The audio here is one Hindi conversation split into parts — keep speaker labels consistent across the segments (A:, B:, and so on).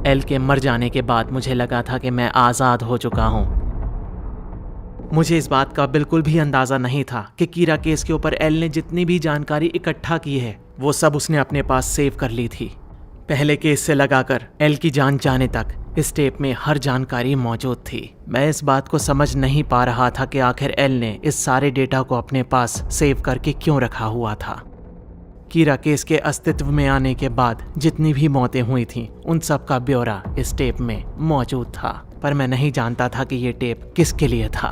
A: एल के मर जाने के बाद मुझे लगा था कि मैं आज़ाद हो चुका हूँ। मुझे इस बात का बिल्कुल भी अंदाज़ा नहीं था कि कीरा केस के ऊपर एल ने जितनी भी जानकारी इकट्ठा की है वो सब उसने अपने पास सेव कर ली थी। पहले केस से लगाकर एल की जान जाने तक इस टेप में हर जानकारी मौजूद थी। मैं इस बात को समझ नहीं पा रहा था कि आखिर एल ने इस सारे डेटा को अपने पास सेव करके क्यों रखा हुआ था। कीरा केस के अस्तित्व में आने के बाद जितनी भी मौतें हुई थीं उन सब का ब्यौरा इस टेप में मौजूद था, पर मैं नहीं जानता था कि ये टेप किसके लिए था।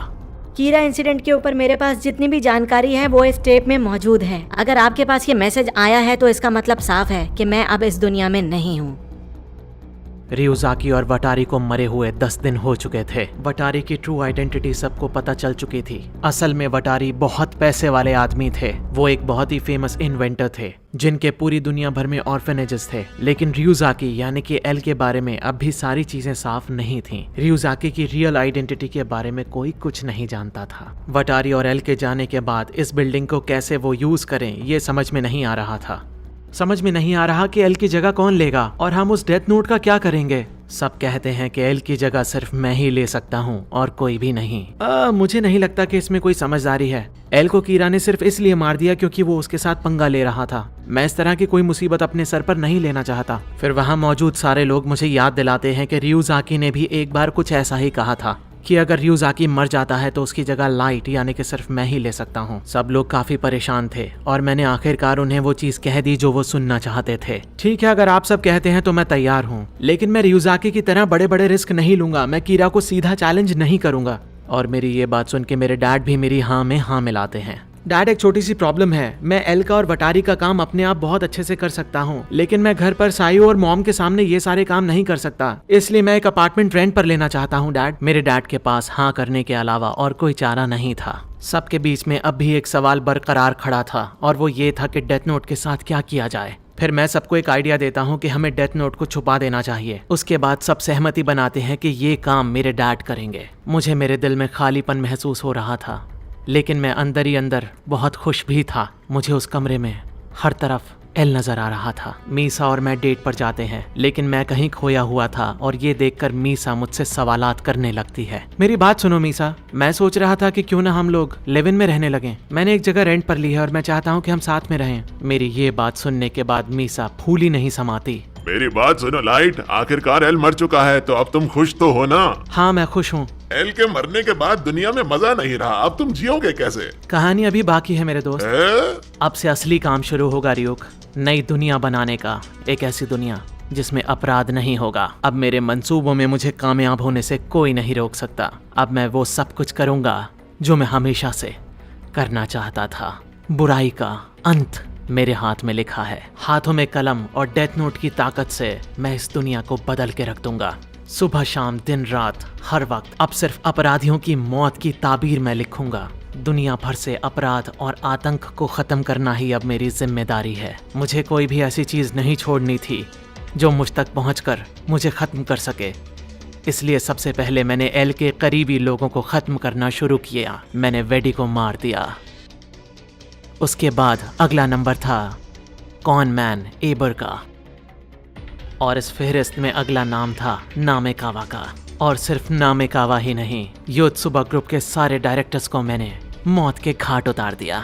B: कीरा इंसिडेंट के ऊपर मेरे पास जितनी भी जानकारी है वो इस टेप में मौजूद है। अगर आपके पास ये मैसेज आया है तो इसका मतलब साफ है कि मैं अब इस दुनिया में नहीं हूँ।
A: रियोजाकी और वटारी को मरे हुए 10 दिन हो चुके थे। वटारी की ट्रू आइडेंटिटी सबको पता चल चुकी थी। असल में वटारी बहुत पैसे वाले आदमी थे। वो एक बहुत ही फेमस इन्वेंटर थे जिनके पूरी दुनिया भर में ऑर्फेनेजेस थे। लेकिन रियोजाकी यानी कि एल के बारे में अब भी सारी चीजें साफ नहीं थीं। रियोजाकी की रियल आइडेंटिटी के बारे में कोई कुछ नहीं जानता था। वटारी और एल के जाने के बाद इस बिल्डिंग को कैसे वो यूज करें ये समझ में नहीं आ रहा था। समझ में नहीं आ रहा कि एल की जगह कौन लेगा और हम उस डेथ नोट का क्या करेंगे। सब कहते हैं कि एल की जगह सिर्फ मैं ही ले सकता हूँ और कोई भी नहीं। मुझे नहीं लगता कि इसमें कोई समझदारी है। एल को कीरा ने सिर्फ इसलिए मार दिया क्योंकि वो उसके साथ पंगा ले रहा था। मैं इस तरह की कोई मुसीबत अपने सर पर नहीं लेना चाहता। फिर वहाँ मौजूद सारे लोग मुझे याद दिलाते हैं कि रियोजाकी ने भी एक बार कुछ ऐसा ही कहा था कि अगर रियोजाकी मर जाता है तो उसकी जगह लाइट यानी कि सिर्फ मैं ही ले सकता हूँ। सब लोग काफी परेशान थे और मैंने आखिरकार उन्हें वो चीज कह दी जो वो सुनना चाहते थे। ठीक है, अगर आप सब कहते हैं तो मैं तैयार हूँ, लेकिन मैं रियोजाकी की तरह बड़े बड़े रिस्क नहीं लूंगा। मैं कीरा को सीधा चैलेंज नहीं करूंगा। और मेरी ये बात सुन के मेरे डैड भी मेरी हाँ में हाँ मिलाते हैं। डैड, एक छोटी सी प्रॉब्लम है। मैं एल का और वटारी का काम अपने आप बहुत अच्छे से कर सकता हूँ, लेकिन मैं घर पर सायू और मॉम के सामने ये सारे काम नहीं कर सकता। इसलिए मैं एक अपार्टमेंट रेंट पर लेना चाहता हूँ डैड। मेरे डैड के पास हाँ करने के अलावा और कोई चारा नहीं था। सबके बीच में अब भी एक सवाल बरकरार खड़ा था और वो ये था कि डेथ नोट के साथ क्या किया जाए। फिर मैं सबको एक आइडिया देता हूँ कि हमें डेथ नोट को छुपा देना चाहिए। उसके बाद सब सहमति बनाते हैं कि ये काम मेरे डैड करेंगे। मुझे मेरे दिल में खालीपन महसूस हो रहा था, लेकिन मैं अंदर ही अंदर बहुत खुश भी था। मुझे उस कमरे में हर तरफ एल नजर आ रहा था। मीसा और मैं डेट पर जाते हैं, लेकिन मैं कहीं खोया हुआ था और ये देखकर मीसा मुझसे सवालात करने लगती है। मेरी बात सुनो मीसा, मैं सोच रहा था कि क्यों ना हम लोग लिव इन में रहने लगें। मैंने एक जगह रेंट पर ली है और मैं चाहता हूँ कि हम साथ में रहें। मेरी ये बात सुनने के बाद मीसा फूली नहीं समाती।
C: मेरी बात सुनो लाइट, आखिरकार एल मर चुका है तो अब तुम खुश तो हो ना?
A: हाँ, मैं खुश हूँ।
C: एल के मरने के बाद दुनिया में मजा नहीं रहा, अब तुम जियोगे कैसे?
A: कहानी अभी बाकी है मेरे दोस्त। अब से असली काम शुरू होगा रियोक, नई दुनिया बनाने का। एक ऐसी दुनिया जिसमें अपराध नहीं होगा। अब मेरे मंसूबों में मुझे कामयाब होने से कोई नहीं रोक सकता। अब मैं वो सब कुछ करूंगा जो मैं हमेशा से करना चाहता था। बुराई का अंत मेरे हाथ में लिखा है। हाथों में कलम और डेथ नोट की ताकत से मैं इस दुनिया को बदल के रख दूंगा। सुबह शाम दिन रात हर वक्त अब सिर्फ अपराधियों की मौत की ताबीर मैं लिखूंगा। दुनिया भर से अपराध और आतंक को खत्म करना ही अब मेरी जिम्मेदारी है। मुझे कोई भी ऐसी चीज नहीं छोड़नी थी जो मुझ तक पहुंचकर मुझे खत्म कर सके। इसलिए सबसे पहले मैंने एल के करीबी लोगों को खत्म करना शुरू किया। मैंने वेडी को मार दिया। उसके बाद अगला नंबर था कॉन मैन एबर का, और इस फहरिस्त में अगला नाम था नामेकावा का। और सिर्फ नामेकावा ही नहीं, योत्सुबा ग्रुप के सारे डायरेक्टर्स को मैंने मौत के घाट उतार दिया।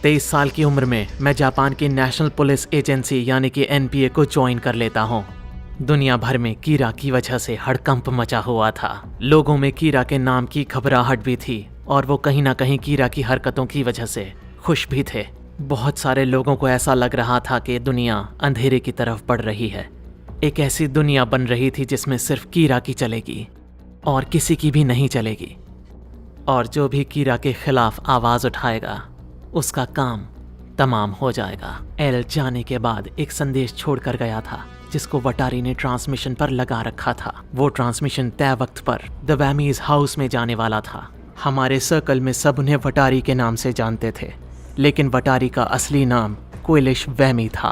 A: 23 साल की उम्र में मैं जापान की नेशनल पुलिस एजेंसी यानी कि एनपीए को ज्वाइन कर लेता हूँ। दुनिया भर में कीरा की वजह से हड़कंप मचा हुआ था। लोगों में कीरा के नाम की घबराहट भी थी और वो कहीं ना कहीं कीरा की हरकतों की वजह से खुश भी थे। बहुत सारे लोगों को ऐसा लग रहा था कि दुनिया अंधेरे की तरफ बढ़ रही है। एक ऐसी दुनिया बन रही थी जिसमें सिर्फ कीरा की चलेगी और किसी की भी नहीं चलेगी। और जो भी कीरा के खिलाफ आवाज उठाएगा उसका काम तमाम हो जाएगा। एल जाने के बाद एक संदेश छोड़कर गया था जिसको वटारी ने ट्रांसमिशन पर लगा रखा था। वो ट्रांसमिशन तय वक्त पर द वैमीज हाउस में जाने वाला था। हमारे सर्कल में सब उन्हें वटारी के नाम से जानते थे, लेकिन वटारी का असली नाम कोइलिश वैमी था।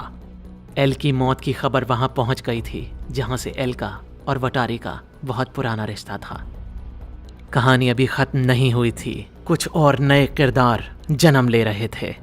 A: एल की मौत की खबर वहां पहुंच गई थी जहां से एल का और वटारी का बहुत पुराना रिश्ता था। कहानी अभी खत्म नहीं हुई थी, कुछ और नए किरदार जन्म ले रहे थे।